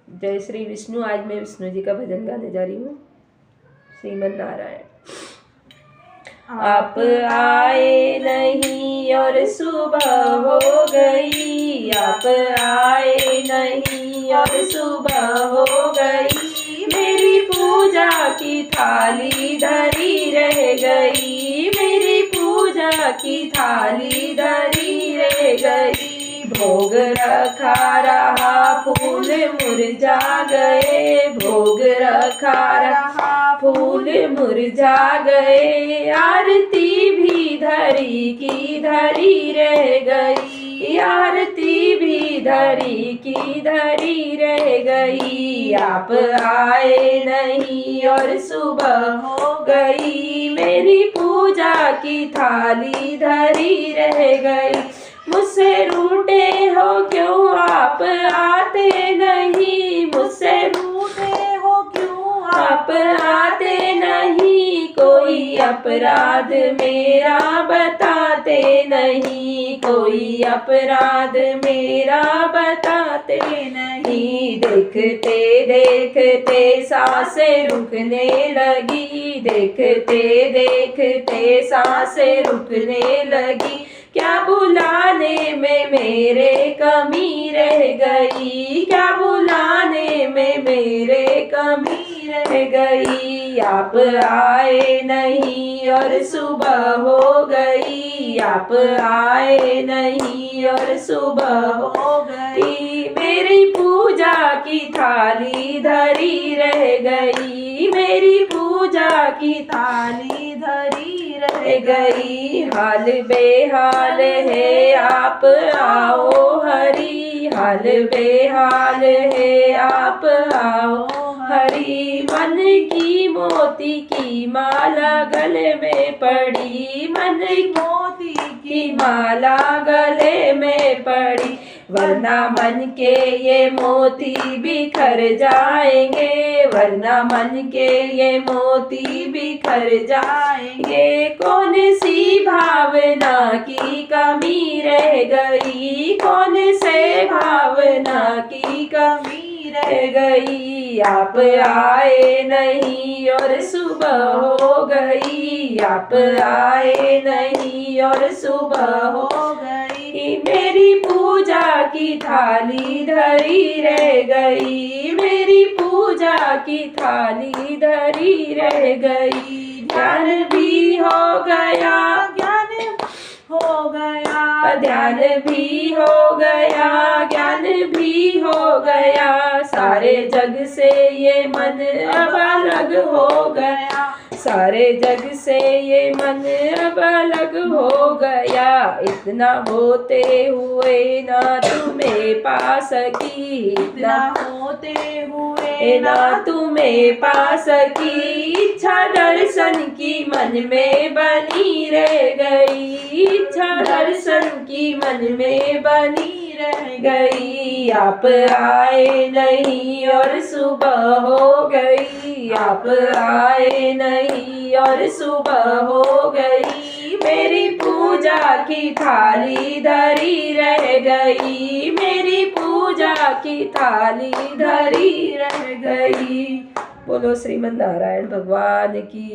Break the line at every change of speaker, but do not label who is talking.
जय श्री विष्णु। आज मैं विष्णु जी का भजन गाने जा रही हूँ। श्रीमन नारायण। आप आए नहीं और सुबह हो गई, आप आए नहीं और सुबह हो गई, मेरी पूजा की थाली धरी रह गई, मेरी पूजा की थाली धरी रह गई। भोग रखा रहा फूल मुरझा गए, भोग रखा रहा फूल मुरझा गए, आरती भी धरी की धरी रह गई, आरती भी धरी की धरी रह गई। आप आए नहीं और सुबह हो गई, मेरी पूजा की थाली धरी रह गई। मुझसे रूठे हो क्यों आप आते नहीं, मुझसे रूठे हो क्यों आप आते नहीं, कोई अपराध मेरा बताते नहीं, कोई अपराध मेरा बताते नहीं। देखते देखते सांसें रुकने लगी, देखते देखते सांसें रुकने लगी, क्या बुलाने में मेरे कमी रह गई, क्या बुलाने में मेरे कमी रह गई। आप आए नहीं और सुबह हो गई, आप आए नहीं और सुबह हो गई, मेरी पूजा की थाली धरी रह गई, मेरी पूजा की थाली धरी रह गई। हाल बेहाल है आप आओ हरि, हाल बेहाल है आप आओ हरि, मन की मोती की माला गले में पड़ी, मन की मोती की माला गले में पड़ी, वरना मन के ये मोती बिखर जाएंगे, वरना मन के ये मोती बिखर जाएंगे। कौन सी भावना की कमी रह गई, कौन से भावना की कमी रह गई। आप आए नहीं और सुबह हो गई, आप आए नहीं और सुबह हो गई, मेरी पूजा की थाली धरी रह गई, मेरी पूजा की थाली धरी रह गई। ज्ञान भी हो गया, ज्ञान हो गया, ध्यान भी हो गया, ज्ञान भी हो गया, सारे जग से ये मन अब अलग हो गया, सारे जग से ये मन अब अलग हो गया। इतना होते हुए ना तुम्हें पा सकी, इतना होते हुए ना तुम्हें पा सकी, इच्छा दर्शन की मन में बनी रह गई, इच्छा दर्शन की मन में बनी रह गई। आप आए नहीं और सुबह हो गई, आप आए नहीं और सुबह हो गई, मेरी पूजा की थाली धरी रह गई, मेरी पूजा की थाली धरी रह गई। बोलो श्रीमन नारायण भगवान की।